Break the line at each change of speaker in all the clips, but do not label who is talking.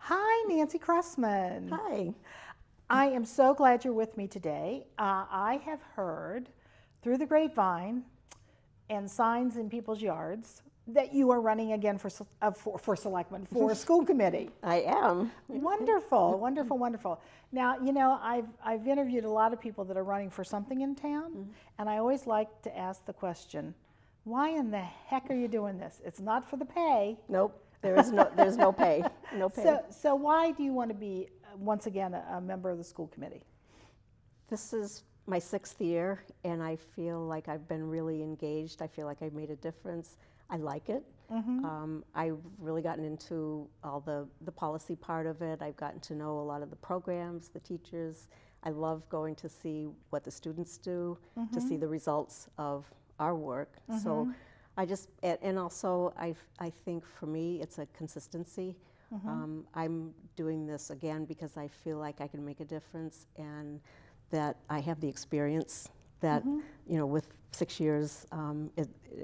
Hi, Nancy Crossman.
Hi.
I am so glad you're with me today. I have heard through the grapevine and signs in people's yards that you are running again for selectman, for school committee.
I am.
Wonderful, wonderful, wonderful. Now, you know, I've interviewed a lot of people that are running for something in town, and I always like to ask the question, why in the heck are you doing this? It's not for the pay.
Nope. There's no pay. No pay.
So why do you want to be, once again, a member of the school committee?
This is my 6th year, and I feel like I've been really engaged. I feel like I've made a difference. I like it. I've really gotten into all the policy part of it. I've gotten to know a lot of the programs, the teachers. I love going to see what the students do, to see the results of our work. So I just, and also I think for me it's a consistency. I'm doing this again because I feel like I can make a difference and that I have the experience that, you know, with 6 years,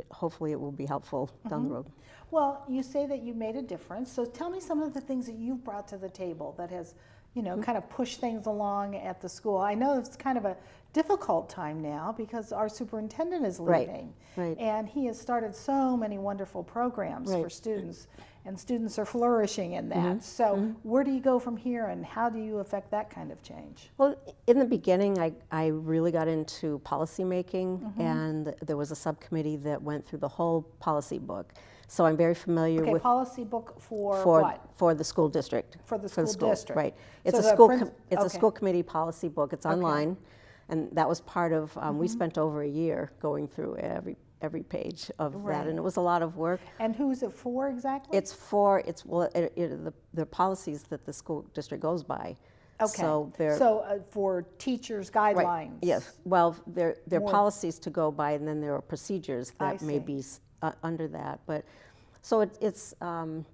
hopefully it will be helpful down the road.
Well, you say that you made a difference, so tell me some of the things that you've brought to the table that has, you know, kind of pushed things along at the school. I know it's kind of a difficult time now because our superintendent is leaving.
Right.
And he has started so many wonderful programs for students, and students are flourishing in that. So where do you go from here, and how do you affect that kind of change?
Well, in the beginning, I really got into policy making, and there was a subcommittee that went through the whole policy book. So I'm very familiar with
policy book for what?
For the school district.
For the school district.
Right. It's
So
a school committee policy book. It's online, and that was part of. We spent over a year going through every page of that, and it was a lot of work.
And who is it for exactly?
It's the policies that the school district goes by.
Okay.
So they're
for teachers' guidelines.
Yes. Well, they're policies to go by, and then there are procedures that may be under that. But so it's rules.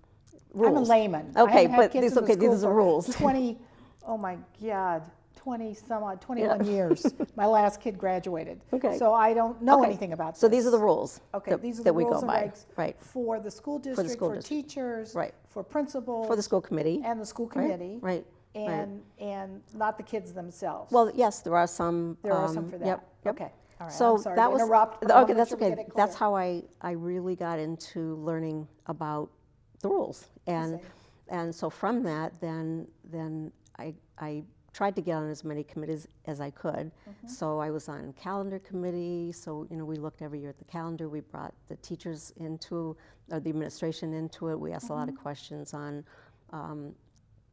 I'm a layman.
Okay,
but
these are rules.
20. Oh my God. 21 years. My last kid graduated.
Okay.
So I don't know anything about this.
So these are the rules.
Okay, these are the rules and regs
right.
for the school district, for teachers, for principals,
for the school committee,
and the school committee,
right.
And not the kids themselves.
Well, yes, there are some.
There are some for that.
Yep.
Okay. All right.
So
I'm sorry
that
to
was
interrupt.
okay. That's okay. That's how I really got into learning about the rules, and so from that, then I tried to get on as many committees as I could. So I was on calendar committee. So, you know, we looked every year at the calendar. We brought the teachers into, or the administration into it. We asked a lot of questions on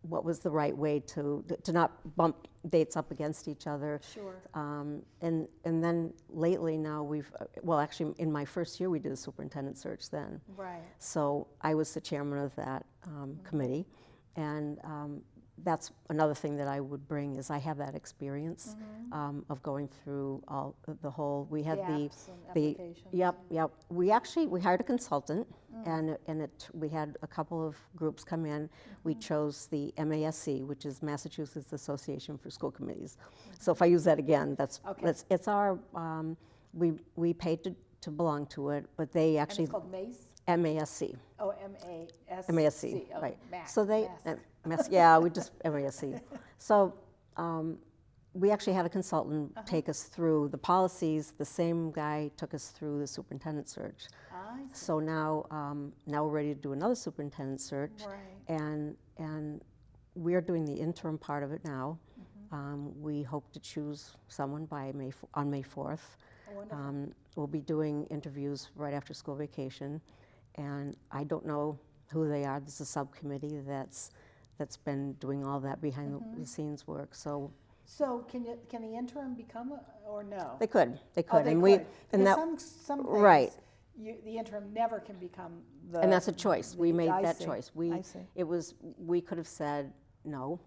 what was the right way to not bump dates up against each other.
Sure.
And then lately now well, actually in my first year we did a superintendent search then.
Right.
So I was the chairman of that committee, and that's another thing that I would bring is I have that experience of going through the whole. We had the yep. We hired a consultant, and we had a couple of groups come in. We chose the MASC, which is Massachusetts Association for School Committees. So if I use that again, it's our we paid to belong to it, but they actually.
And it's called MACE.
MASC.
Oh, MASC.
MASC,
oh,
right.
Mass.
So they, yeah, we just, MASC. So we actually had a consultant take us through the policies. The same guy took us through the superintendent search. So now we're ready to do another superintendent search.
Right.
And we're doing the interim part of it now. We hope to choose someone on May 4th.
Wonderful.
We'll be doing interviews right after school vacation. And I don't know who they are. There's a subcommittee that's been doing all that behind the scenes work. So
can the interim become or no?
They could.
Oh, they
and
could.
and that
some things,
right.
The interim never can become the.
And that's a choice. We made that
see.
choice. We could have said no.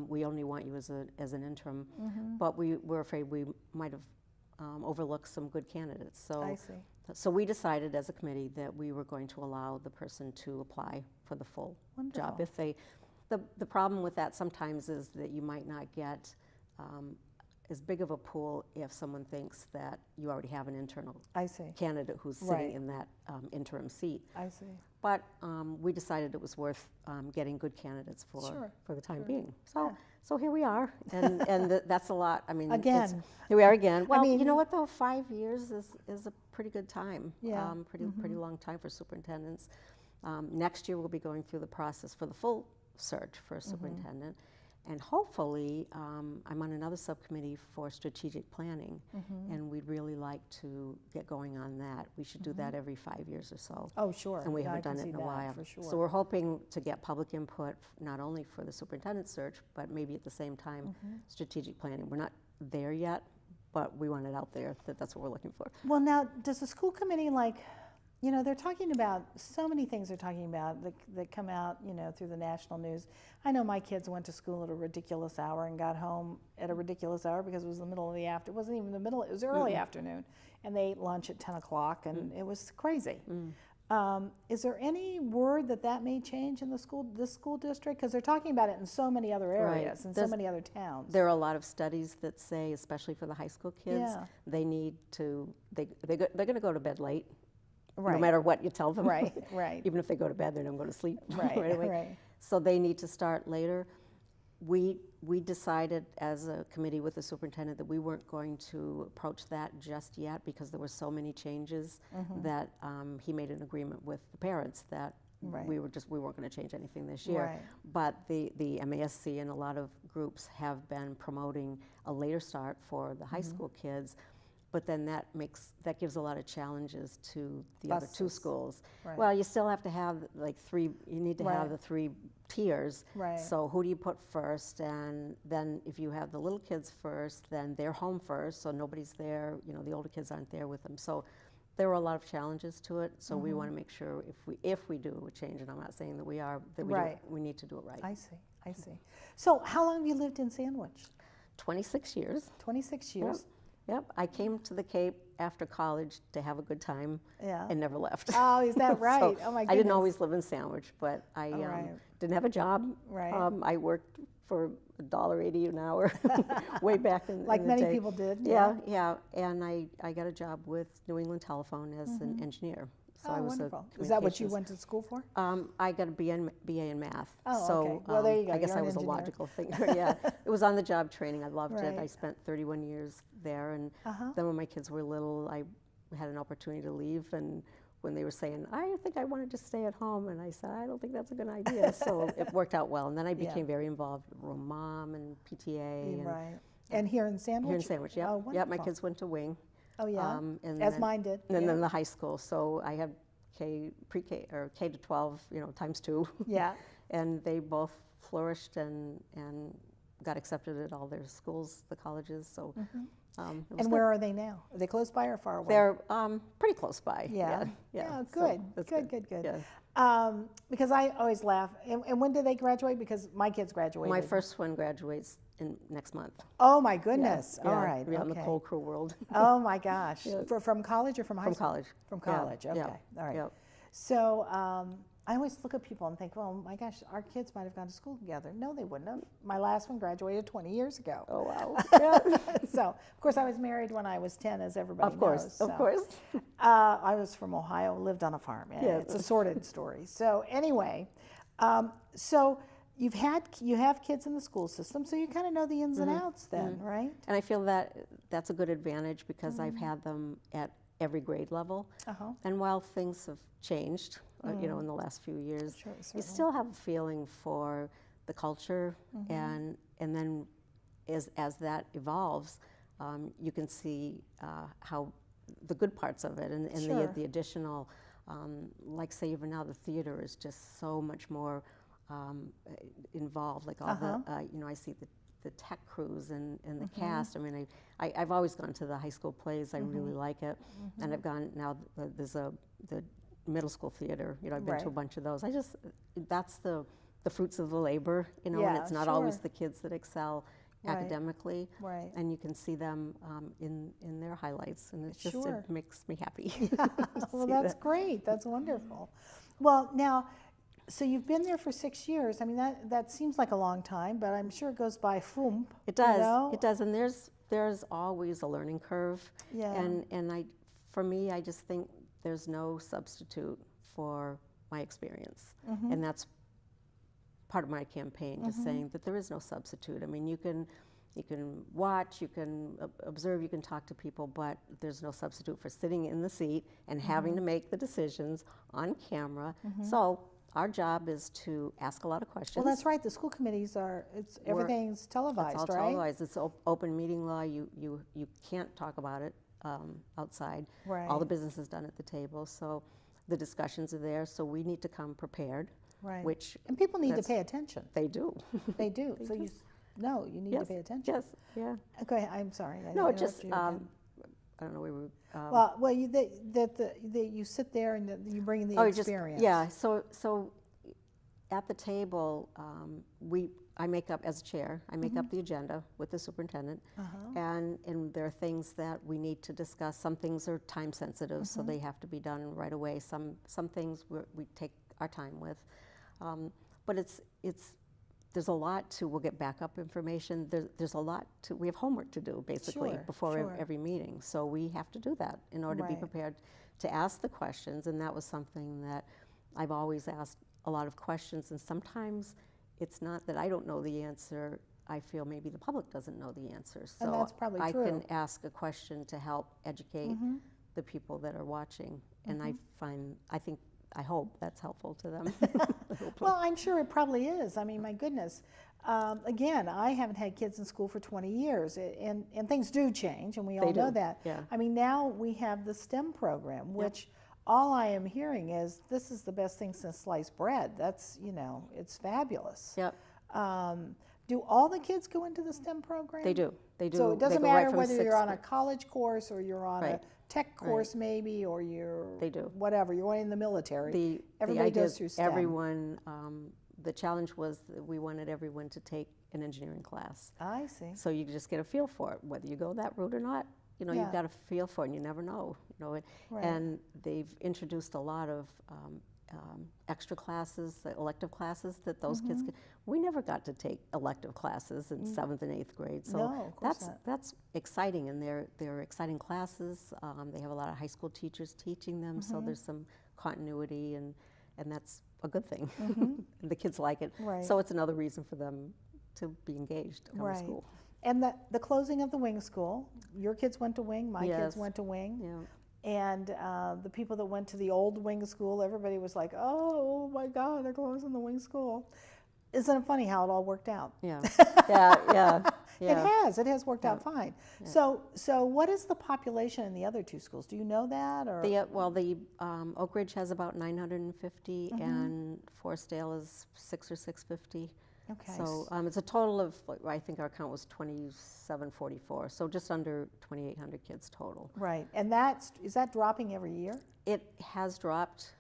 We only want you as an interim, but we were afraid we might have overlooked some good candidates. So
I see.
So we decided as a committee that we were going to allow the person to apply for the full job. If they, the problem with that sometimes is that you might not get as big of a pool if someone thinks that you already have an internal
I see.
candidate who's
Right.
sitting in that interim seat.
I see.
But we decided it was worth getting good candidates
Sure,
for the time
sure.
being. So
Yeah.
so here we are, and that's a lot. I mean,
Again.
here we are again. Well,
mean-
you know what though, 5 years is a pretty good time.
Yeah.
Pretty long time for superintendents. Next year we'll be going through the process for the full search for a superintendent. And hopefully, I'm on another subcommittee for strategic planning, and we'd really like to get going on that. We should do that every 5 years or so.
Oh, sure.
And we
Yeah, I
haven't
can
done it
see
in a
that
while.
for sure.
So we're hoping to get public input, not only for the superintendent search, but maybe at the same time, strategic planning. We're not there yet, but we want it out there that that's what we're looking for.
Well, now, does the school committee, like, you know, they're talking about, so many things they're talking about that come out, you know, through the national news. I know my kids went to school at a ridiculous hour and got home at a ridiculous hour because it was the middle of the afternoon. It wasn't even the middle, it was early afternoon. And they ate lunch at 10 o'clock, and it was crazy. Is there any word that may change in this school district? Because they're talking about it in so many other areas and so many other towns.
There are a lot of studies that say, especially for the high school kids,
Yeah.
they need to, they're going to go to bed late.
Right.
No matter what you tell them.
Right, right.
Even if they go to bed, they don't go to sleep
Right,
right away.
right.
So they need to start later. We decided as a committee with the superintendent that we weren't going to approach that just yet because there were so many changes that he made an agreement with the parents that
Right.
we weren't going to change anything this year.
Right.
But the MASC and a lot of groups have been promoting a later start for the high school kids. But then that gives a lot of challenges to the other two
Buses.
schools.
Right.
Well, you still have to have like three. You need to
Right.
have the 3 tiers.
Right.
So who do you put first? And then if you have the little kids first, then they're home first, so nobody's there. You know, the older kids aren't there with them. So there were a lot of challenges to it. So we want to make sure if we do a change, and I'm not saying that we are, that
Right.
we need to do it right.
I see, I see. So how long have you lived in Sandwich?
26 years.
26 years?
Yep, I came to the Cape after college to have a good time
Yeah.
and never left.
Oh, is that right?
So
Oh, my
I didn't
goodness.
always live in Sandwich, but I
right.
didn't have a job.
Right.
I worked for $1.80 an hour way back in
Like
the
many
day.
people did.
Yeah, and I got a job with New England Telephone as an engineer. So
Oh,
I was
wonderful.
a
Is that what you
communications-
went to school for?
I got a BA in math.
Oh,
so,
okay. Well, there you go.
I guess
You're
I
an
was
engineer.
a logical thinker. Yeah, it was on-the-job training. I loved it. I
Right.
spent 31 years there, and
Uh-huh.
then when my kids were little, I had an opportunity to leave. And when they were saying, "I think I want to just stay at home," and I said, "I don't think that's a good idea." So it worked out well. And then I
Yeah.
became very involved with Room Mom and PTA. And
Right. And here in Sandwich?
Here in Sandwich, yeah.
Oh,
Yeah, my
wonderful.
kids went to Wing.
Oh, yeah?
And
As
then-
mine did.
And
yeah.
then the high school. So I had pre-K or K to 12, times 2.
Yeah.
And they both flourished and got accepted at all their schools, the colleges. So it was
And
good.
where are they now? Are they close by or far away?
They're pretty close by.
Yeah.
Yeah. So
good.
that's
Good.
Yeah.
Because I always laugh. And when did they graduate? Because my kids graduated.
My first one graduates next month.
Oh, my goodness.
Yeah,
All right.
Yeah, in the
okay.
cold, cruel world.
Oh, my gosh.
Yeah.
From college or from high
From
school?
college.
From
Yeah,
college. Okay.
yeah,
All right.
yeah.
So I always look at people and think, well, my gosh, our kids might have gone to school together. No, they wouldn't have. My last one graduated 20 years ago.
Oh, wow. Yeah.
So, of course, I was married when I was 10, as everybody
Of course,
knows.
of
so.
course.
I was from Ohio, lived on a farm.
Yeah.
It's a sordid story. So anyway, so you have kids in the school system, so you kind of know the ins and outs then, right?
And I feel that that's a good advantage because I've had them at every grade level.
Uh-huh.
And while things have changed, in the last few years,
Sure,
you
certainly.
still have a feeling for the culture, and then as that evolves, you can see how the good parts of it and
Sure.
the additional, like say even now the theater is just so much more involved. Like all the, I see the tech crews and the cast. I mean, I've always gone to the high school plays. I really like it, and I've gone now. There's the middle school theater. I've been
Right.
to a bunch of those. That's the fruits of the labor. And
Yeah,
it's not always
sure.
the kids that excel
Right.
academically,
Right.
and you can see them in their highlights, and it's just
Sure.
it makes me happy.
Well,
See
that's
that.
great. That's wonderful. Well, now, so you've been there for 6 years. I mean, that seems like a long time, but I'm sure it goes by foom.
It does.
You know?
It does, and there's there's always a learning curve.
Yeah.
And for me, I just think there's no substitute for my experience. And that's part of my campaign, just saying that there is no substitute. I mean, you can watch, you can observe, you can talk to people, but there's no substitute for sitting in the seat and having to make the decisions on camera. So our job is to ask a lot of questions.
Well, that's right. The school committees everything's televised,
it's all
right?
televised. It's open meeting law. You can't talk about it outside.
Right.
All the business is done at the table. So the discussions are there. So we need to come prepared.
Right.
And
people need to pay attention.
They do.
They do. So you need to pay attention.
Yes. Yeah.
Okay. I'm sorry.
No, just I don't know. We were.
You sit there and you bring in the experience.
So at the table, I make up, as chair, I make up the agenda with the superintendent, and there are things that we need to discuss. Some things are time sensitive, so they have to be done right away. Some things we take our time with, but there's a lot to. We'll get backup information. There's a lot to. We have homework to do basically before every meeting, so we have to do that in order to be prepared to ask the questions. And that was something that I've always asked a lot of questions, and sometimes it's not that I don't know the answer. I feel maybe the public doesn't know the answer. So
and that's probably true.
I can ask a question to help educate the people that are watching, and I hope that's helpful to them.
Well, I'm sure it probably is. I mean, my goodness. Again, I haven't had kids in school for 20 years, and things do change, and we all know that.
Yeah.
I mean, now we have the STEM program, which all I am hearing is this is the best thing since sliced bread. That's, it's fabulous.
Yep.
Do all the kids go into the STEM program?
They do.
So it doesn't matter whether you're on a college course or you're on a tech course maybe, or you're whatever, you're going in the military. Everybody goes through STEM.
Everyone, the challenge was that we wanted everyone to take an engineering class.
I see.
So you just get a feel for it, whether you go that route or not. You've got a feel for it, and you never know. And they've introduced a lot of extra classes, elective classes that those kids can. We never got to take elective classes in 7th and 8th grade, so that's exciting, and they're exciting classes. They have a lot of high school teachers teaching them, so there's some continuity, and that's a good thing. The kids like it, so it's another reason for them to be engaged to come to school.
And the closing of the wing school, your kids went to wing, my kids went to wing.
Yeah.
And the people that went to the old wing school, everybody was like, oh my God, they're closing the wing school. Isn't it funny how it all worked out?
Yeah, yeah.
It has worked out fine. Yeah. So what is the population in the other two schools? Do you know that? Or?
The Oak Ridge has about 950, and Forestdale is 600 or 650.
Okay.
So it's a total of, I think our count was 2744, so just under 2,800 kids total.
Right, and is that dropping every year?
It has dropped.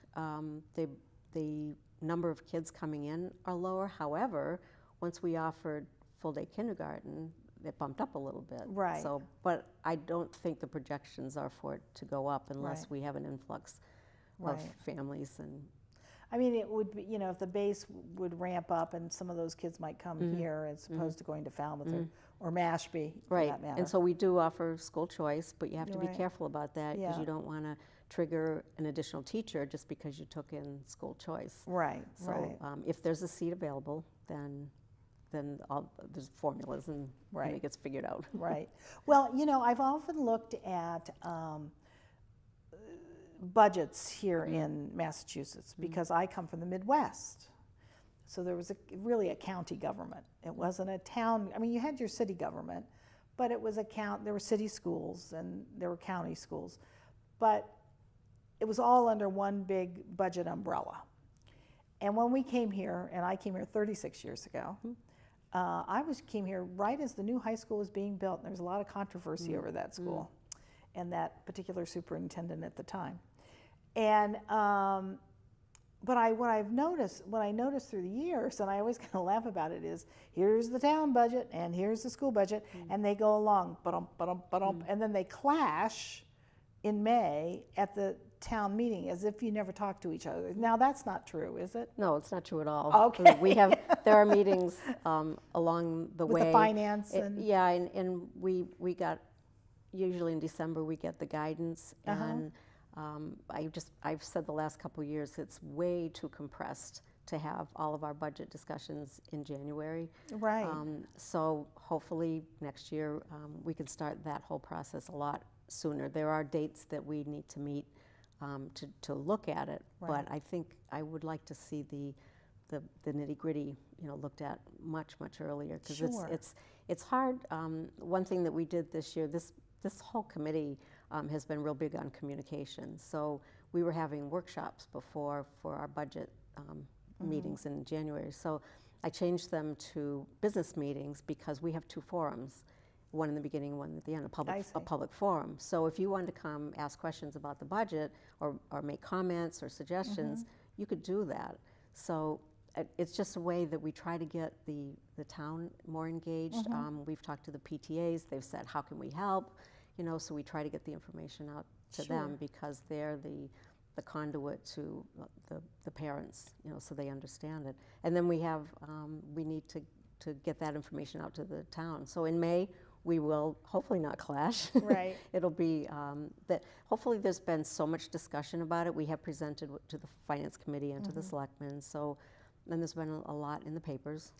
The number of kids coming in are lower. However, once we offered full-day kindergarten, it bumped up a little bit.
Right.
So, but I don't think the projections are for it to go up unless we have an influx of families and.
I mean, it would be, if the base would ramp up and some of those kids might come here as opposed to going to Falmouth or Mashpee, for that matter.
And so we do offer school choice, but you have to be careful about that because you don't want to trigger an additional teacher just because you took in school choice.
Right,
so if there's a seat available, then there's formulas and it gets figured out.
Right. Well, I've often looked at budgets here in Massachusetts because I come from the Midwest. So there was really a county government. It wasn't a town. I mean, you had your city government, but it was there were city schools and there were county schools. But it was all under one big budget umbrella. And when we came here, and I came here 36 years ago, I came here right as the new high school was being built, and there was a lot of controversy over that school and that particular superintendent at the time. And what I noticed through the years, and I always kind of laugh about it, is here's the town budget and here's the school budget, and they go along, and then they clash in May at the town meeting, as if you never talk to each other. Now, that's not true, is it?
No, it's not true at all.
Okay.
There are meetings along the
With
way.
the finance and...
Yeah, and we got, usually in December, we get the guidance. And I've said the last couple of years, it's way too compressed to have all of our budget discussions in January.
Right.
So hopefully next year we can start that whole process a lot sooner. There are dates that we need to meet to look at it,
Right.
but I think I would like to see the nitty-gritty, looked at much earlier, because
Sure.
it's hard. One thing that we did this year, this whole committee has been real big on communication. So we were having workshops before for our budget meetings in January. So I changed them to business meetings because we have 2 forums, one in the beginning, one at the end, a public forum. So if you wanted to come ask questions about the budget or make comments or suggestions, you could do that. So it's just a way that we try to get the town more engaged. We've talked to the PTAs. They've said, how can we help? So we try to get the information out to them because they're the conduit to the parents, so they understand it. And then we need to get that information out to the town. So in May, we will hopefully not clash.
Right.
It'll be that hopefully there's been so much discussion about it. We have presented to the Finance Committee and to the Selectmen. So then there's been a lot in the papers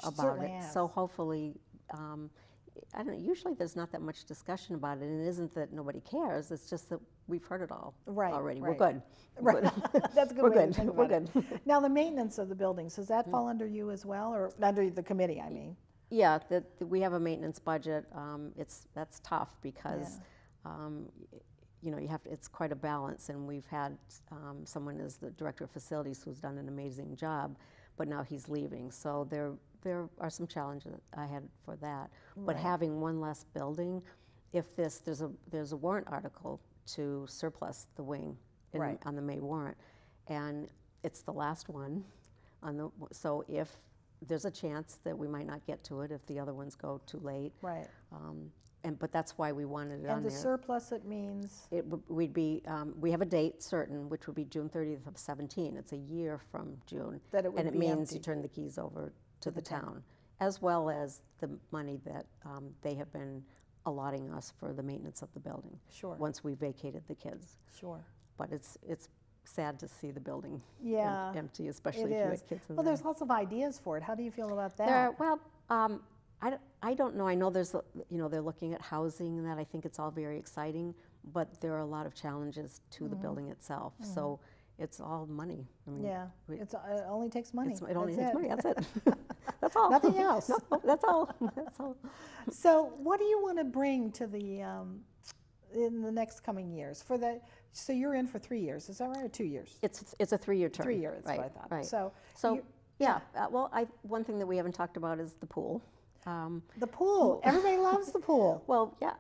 about it.
Has.
So hopefully, I don't know, usually there's not that much discussion about it, and it isn't that nobody cares, it's just that we've heard it all already. We're good.
Right. That's a good way to think
We're
about
good.
it. Now, the maintenance of the buildings, does that fall under you as well, or under the committee, I mean?
Yeah, we have a maintenance budget. That's tough because it's quite a balance, and we've had someone as the director of facilities who's done an amazing job, but now he's leaving. So there are some challenges ahead for that. But having one less building, if there's a warrant article to surplus the wing on the May warrant, and it's the last one so if there's a chance that we might not get to it if the other ones go too late.
Right.
But that's why we wanted it on there.
And the surplus, it means?
We'd be, we have a date certain, which would be June 30th of 17. It's a year from June.
That it would
and it
be
means
empty.
you turn the keys over to the town, as well as the money that they have been allotting us for the maintenance of the building.
Sure.
Once we vacated the kids.
Sure.
But it's sad to see the building
Yeah,
empty, especially
it
if you
is.
had kids in
Well,
there.
there's lots of ideas for it. How do you feel about that?
I don't know. I know there's, they're looking at housing and that. I think it's all very exciting, but there are a lot of challenges to the building itself. So it's all money. I mean,
it only takes money.
It only
That's
takes money.
it.
That's it. That's all.
Nothing else.
No, that's all. That's all.
So, what do you want to bring to the in the next coming years for the? So you're in for 3 years, is that right, or 2 years?
It's a 3-year term.
3 years,
right,
that's what I thought.
Right.
So
yeah. Well, one thing that we haven't talked about is the pool.
The pool. Everybody loves the pool.
Well, yeah,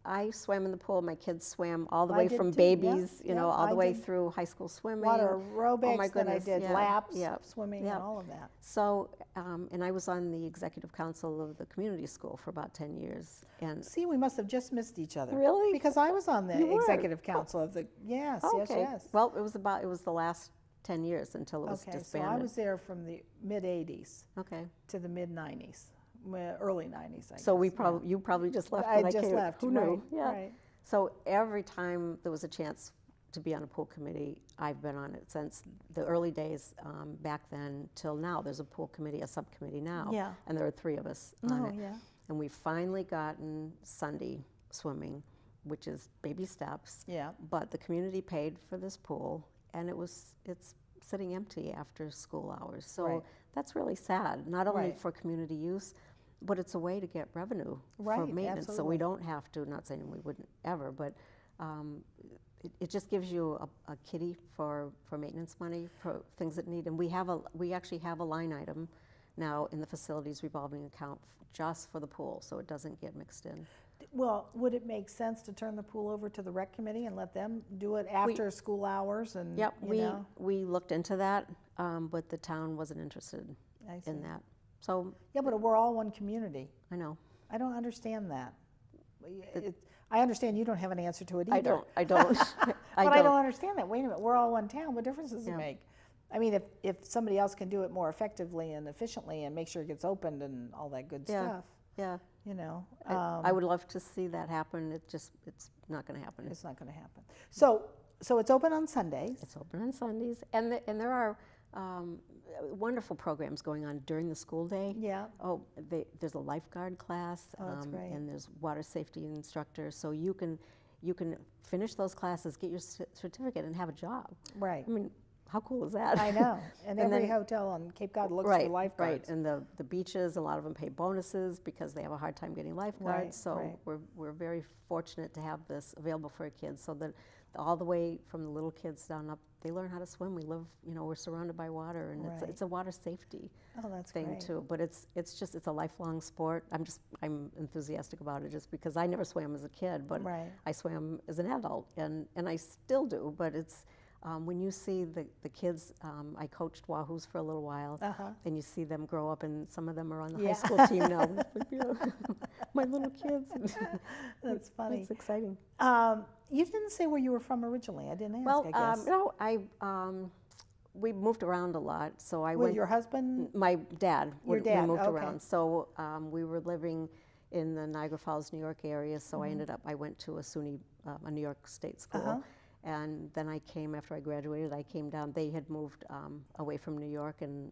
I swam in the pool. My kids swam all the
I
way
did
from
too.
babies,
Yeah,
all the way
did
through high school swimming.
Water aerobics,
Oh my
then I
goodness,
did
yeah,
laps,
yeah,
swimming,
yeah.
and all of that.
So, and I was on the executive council of the community school for about 10 years. And
See, we must have just missed each other.
Really?
Because I was on
You
the
were?
executive council of the, yes.
Well, it was the last 10 years until it was
Okay, so
disbanded.
I was there from the mid-'80s
Okay.
to the mid-'90s, early '90s, I guess.
So you probably just left
I
when I
just
came.
left,
Who
right,
knew? Yeah.
right.
So every time there was a chance to be on a pool committee, I've been on it since the early days back then till now. There's a pool committee, a subcommittee now,
Yeah.
and there are 3 of us on
Oh,
it.
yeah.
And we've finally gotten Sunday swimming, which is baby steps.
Yeah.
But the community paid for this pool, and it's sitting empty after school hours. So
Right.
that's really sad, not only
Right.
for community use, but it's a way to get revenue for
Right,
maintenance. So
absolutely.
we don't have to, not saying we wouldn't ever, but it just gives you a kitty for maintenance money, for things that need. And we actually have a line item now in the facilities revolving account just for the pool, so it doesn't get mixed in.
Well, would it make sense to turn the pool over to the rec committee and let them do it after school hours and,
Yep,
you know?
we looked into that, but the town wasn't interested
I see.
in that. So,
Yeah, but we're all one community.
I know.
I don't understand that. I understand you don't have an answer to it either.
I don't.
But I don't understand that. Wait a minute, we're all one town. What difference does it make? I mean, if somebody else can do it more effectively and efficiently and make sure it gets opened and all that good stuff, you know.
I would love to see that happen. It's not going to happen.
It's not going to happen. So it's open on Sundays.
It's open on Sundays, and there are wonderful programs going on during the school day.
Yeah.
Oh, there's a lifeguard class.
Oh, that's great.
And there's water safety instructors, so you can finish those classes, get your certificate, and have a job.
Right.
I mean, how cool is that?
I know. And every hotel on Cape Cod looks for lifeguards.
Right, and the beaches, a lot of them pay bonuses because they have a hard time getting lifeguards. So we're very fortunate to have this available for our kids, so that all the way from the little kids down up, they learn how to swim. We live, we're surrounded by water, and it's a water safety thing too. But it's a lifelong sport. I'm enthusiastic about it just because I never swam as a kid, but I swam as an adult, and I still do. But it's when you see the kids, I coached Wahoos for a little while, and you see them grow up, and some of them are on the high school team now. My little kids.
That's funny.
It's exciting.
You didn't say where you were from originally. I didn't ask.
Well,
I guess.
no, we moved around a lot. So I went.
Your husband?
My dad.
Your dad.
We moved around. So we were living in the Niagara Falls, New York area. So I went to a SUNY, a New York State school. And then I came, after I graduated, I came down. They had moved away from New York, and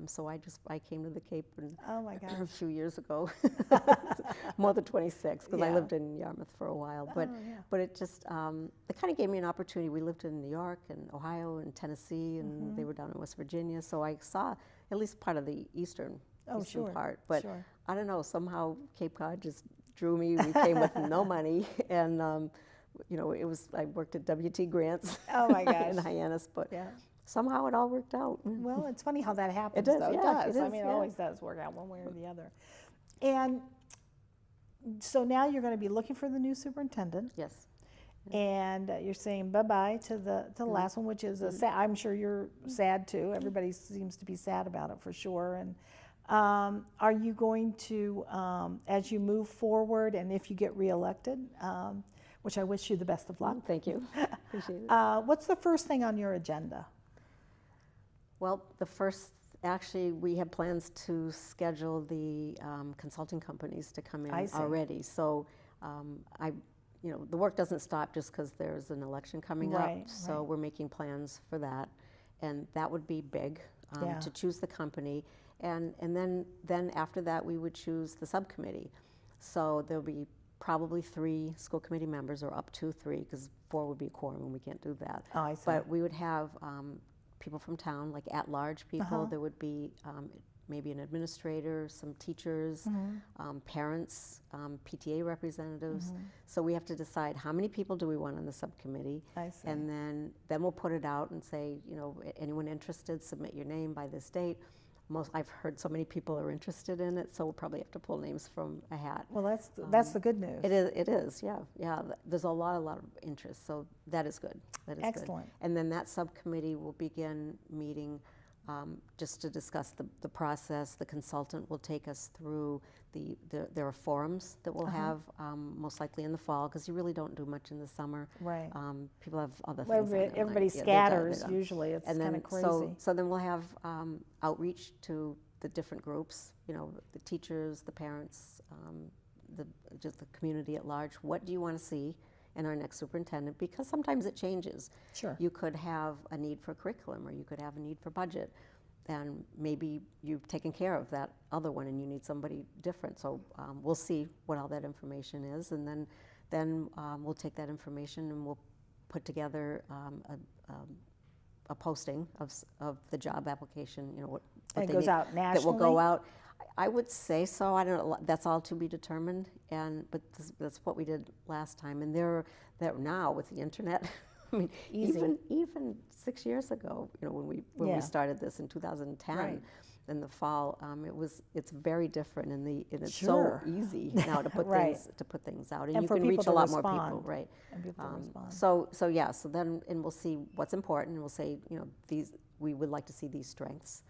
so I came to the Cape a few years ago, more than 26, because I lived in Yarmouth for a while. But it just, it kind of gave me an opportunity. We lived in New York and Ohio and Tennessee, and they were down in West Virginia, so I saw at least part of the eastern part. But I don't know, somehow Cape Cod just drew me. We came with no money, and I worked at WT Grants in Hyannis, but somehow it all worked out.
Well, it's funny how that happens,
It does,
though.
yeah,
It does. I mean, it always does work out one way or the other. And so now you're going to be looking for the new superintendent.
Yes.
And you're saying bye-bye to the last one, which is I'm sure you're sad, too. Everybody seems to be sad about it, for sure. And are you going to, as you move forward, and if you get reelected, which I wish you the best of luck.
Thank you. Appreciate it.
What's the first thing on your agenda?
Well, actually, we have plans to schedule the consulting companies to come in already. So the work doesn't stop just because there's an election coming up. So we're making plans for that. And that would be big, to choose the company. And then after that, we would choose the subcommittee. So there'll be probably 3 school committee members, or up to 3, because 4 would be a quorum and we can't do that.
Oh, I see.
But we would have people from town, like at-large people. There would be maybe an administrator, some teachers, parents, PTA representatives. So we have to decide how many people do we want on the subcommittee.
I see.
And then we'll put it out and say, anyone interested, submit your name by this date. I've heard so many people are interested in it, so we'll probably have to pull names from a hat.
Well, that's the good news.
It is, yeah. There's a lot of interest, so that is good. That is
excellent.
Good. And then that subcommittee will begin meeting just to discuss the process. The consultant will take us through there are forums that we'll have most likely in the fall, because you really don't do much in the summer.
Right.
People have other things.
Everybody scatters usually. It's kind of crazy.
So then we'll have outreach to the different groups. The teachers, the parents, just the community at large. What do you want to see in our next superintendent? Because sometimes it changes.
Sure.
You could have a need for curriculum, or you could have a need for budget, and maybe you've taken care of that other one and you need somebody different. So we'll see what all that information is, and then we'll take that information and we'll put together a posting of the job application. What
and it goes out nationally?
That will go out. I would say so. I don't know. That's all to be determined. But that's what we did last time. And there now with the internet. I mean, even 6 years ago, when we started this in 2010, in the fall, it's very different, and it's so easy now to put things out, and you can reach a lot more people, right?
And people respond.
So then we'll see what's important, and we'll say, we would like to see these strengths.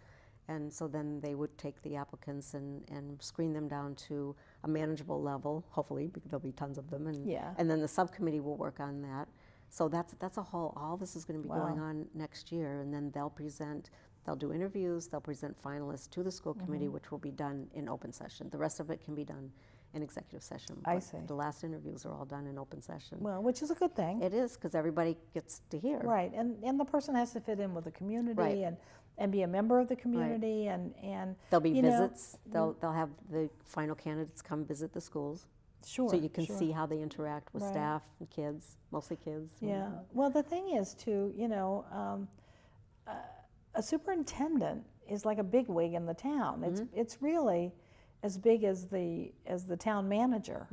And so then they would take the applicants and screen them down to a manageable level, hopefully, because there'll be tons of them. And then the subcommittee will work on that. So that's a whole, all this is going to be going on next year, and then they'll do interviews, they'll present finalists to the school committee, which will be done in open session. The rest of it can be done in executive session.
I see.
The last interviews are all done in open session.
Well, which is a good thing.
It is, because everybody gets to hear.
Right, and the person has to fit in with the community
Right.
and be a member of the community and
There'll be
you know,
visits. They'll have the final candidates come visit the schools.
Sure.
So you can
sure.
see how they interact with
Right.
staff and kids, mostly kids.
Yeah. Well, the thing is, too, a superintendent is like a bigwig in the town. It's really as big as the town manager.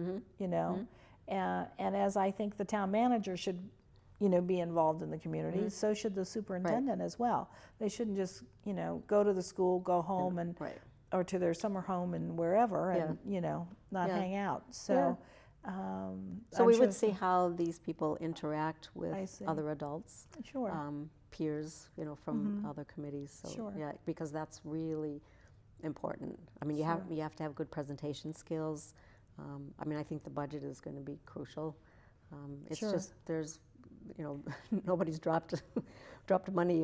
And as I think the town manager should, be involved in the community, so should the superintendent as well. They shouldn't just, go to the school, go home, and or to their summer home and wherever, and not hang out. So.
So we would see how these people interact with other adults,
Sure.
peers, from other committees. So
Sure.
yeah, because that's really important. I mean, you have to have good presentation skills. I think the budget is going to be crucial. It's
Sure.
just there's, nobody's dropped money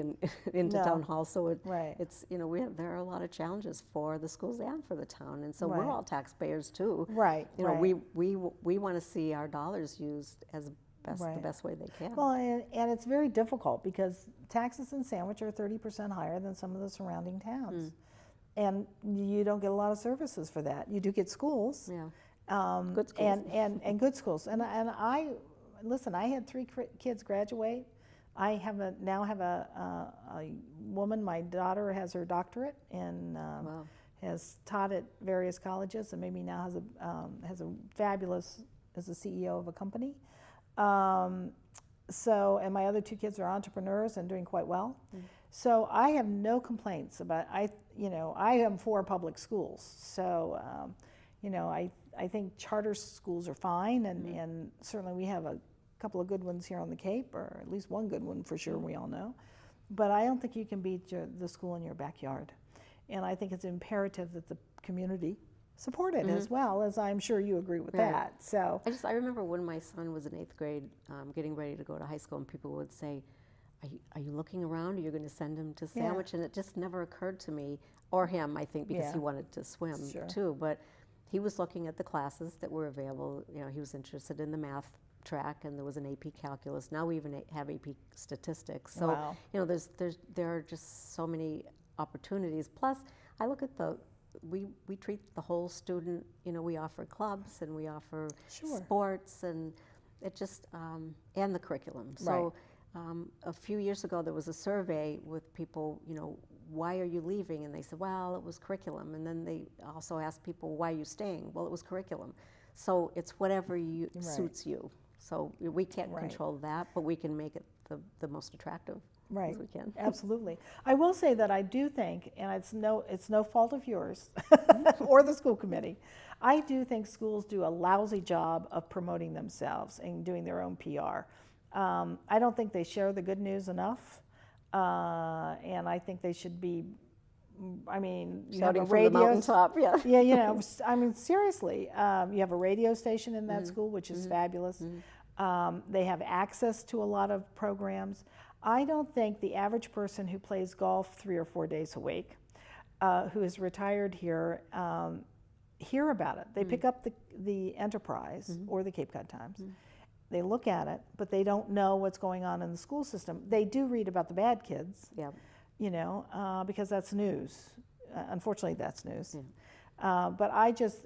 into
No.
town hall, so
Right.
it's there are a lot of challenges for the schools and for the town, and so we're
Right.
all taxpayers too.
Right. right.
We want to see our dollars used as the
Right.
best way they can.
Well, and it's very difficult because taxes in Sandwich are 30% higher than some of the surrounding towns. And you don't get a lot of services for that. You do get schools.
Yeah.
Good schools. And good schools. And I listen, I had 3 kids graduate. I now have a woman, my daughter has her doctorate and has taught at various colleges, and maybe now has a fabulous, as a CEO of a company. And my other 2 kids are entrepreneurs and doing quite well. So I have no complaints about, I am for public schools. So, I think charter schools are fine, and certainly we have a couple of good ones here on the Cape, or at least one good one for sure, we all know. But I don't think you can beat the school in your backyard. And I think it's imperative that the community support it as well, as I'm sure you agree with that. So
I remember when my son was in 8th grade, getting ready to go to high school, and people would say, are you looking around, or you're going to send him to Sandwich? And it just never occurred to me, or him, I think, because he wanted to swim too. But he was looking at the classes that were available. He was interested in the math track, and there was an AP calculus. Now we even have AP statistics. So there are just so many opportunities. Plus, I look at we treat the whole student. We offer clubs, and we offer sports, and it just and the curriculum. So a few years ago, there was a survey with people. Why are you leaving? And they said, well, it was curriculum. And then they also asked people, why are you staying? Well, it was curriculum. So it's whatever suits you. So we can't control that, but we can make it the most attractive as we can.
Absolutely. I will say that I do think, and it's no fault of yours or the school committee, I do think schools do a lousy job of promoting themselves and doing their own PR. I don't think they share the good news enough. And I think they should be, you
Shouting
have a
from the
radio,
mountaintop,
seriously, you have a radio station in that school, which is fabulous. They have access to a lot of programs. I don't think the average person who plays golf 3 or 4 days a week, who is retired here, hear about it. They pick up the Enterprise or the Cape Cod Times. They look at it, but they don't know what's going on in the school system. They do read about the bad kids, because that's news. Unfortunately, that's news. But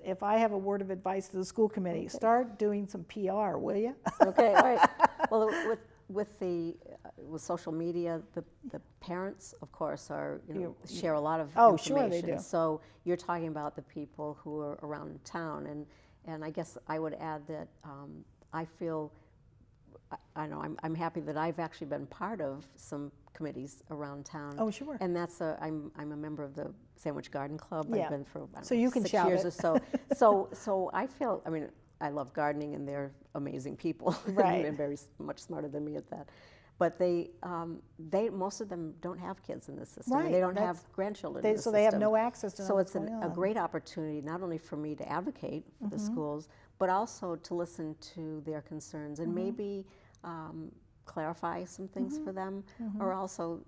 if I have a word of advice to the school committee, start doing some PR, will you?
Okay, all right. Well, with social media, the parents, of course, share a lot of information.
Sure they do.
So you're talking about the people who are around town, and I guess I would add that I feel, I'm happy that I've actually been part of some committees around town.
Oh, sure.
And I'm a member of the Sandwich Garden Club.
Yeah.
I've been for
So you can
6
shout
years
it.
or so. So I feel, I love gardening, and they're amazing people.
Right.
And very much smarter than me at that. But they most of them don't have kids in the system.
Right.
And they don't have grandchildren in the system.
So they have no access to
So
what's
it's
going
a
on.
great opportunity, not only for me to advocate for the schools, but also to listen to their concerns, and maybe clarify some things for them, or also,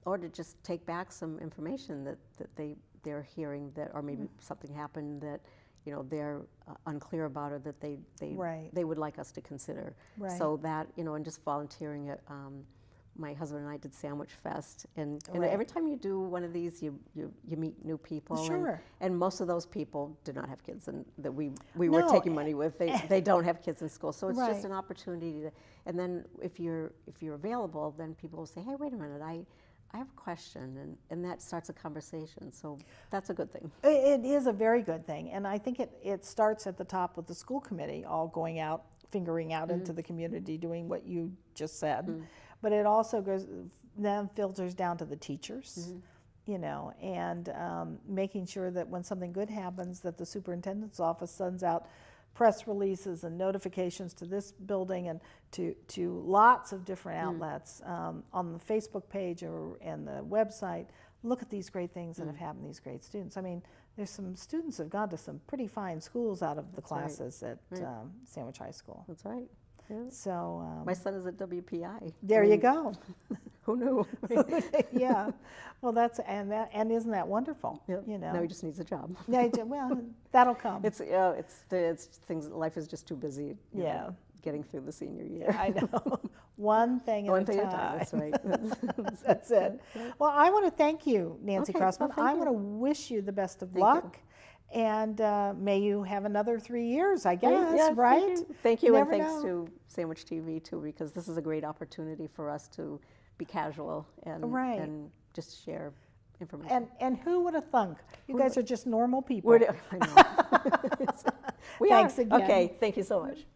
or to just take back some information that they're hearing that, or maybe something happened that, they're unclear about, or that they would like us to consider.
Right.
So that, and just volunteering at, my husband and I did Sandwich Fest, and
Right.
every time you do one of these, you meet new people.
Sure.
And most of those people do not have kids, and that we were
No.
taking money with. They don't have kids in school, so it's
Right.
just an opportunity to. And then if you're available, then people will say, "Hey, wait a minute, I have a question," and that starts a conversation. So that's a good thing.
It is a very good thing, and I think it starts at the top with the school committee, all going out, fingering out into the community, doing what you just said. But it also then filters down to the teachers, and making sure that when something good happens, that the superintendent's office sends out press releases and notifications to this building and to lots of different outlets on the Facebook page and the website. Look at these great things that have happened to these great students. I mean, there's some students have gone to some pretty fine schools out of the classes at Sandwich High School.
That's right. Yeah.
So
My son is at WPI.
there you go.
Who knew?
Yeah. Well, and isn't that wonderful?
Yep. Now he just needs a job.
Yeah. Well, that'll come.
It's things. Life is just too busy. Getting through the senior year.
I know. One thing at a time.
That's right.
That's it. Well, I want to thank you, Nancy
Okay,
Crossman.
well, thank
I
you.
want to wish you the best of
Thank you.
luck. And may you have another 3 years, I guess,
Yeah,
right?
Thank you,
You
and
never
thanks
know.
to Sandwich TV too, because this is a great opportunity for us to be casual and
Right.
and just share information.
And who would have thunk? You guys are just normal people.
I know. We
Thanks
are.
again.
Okay, thank you so much.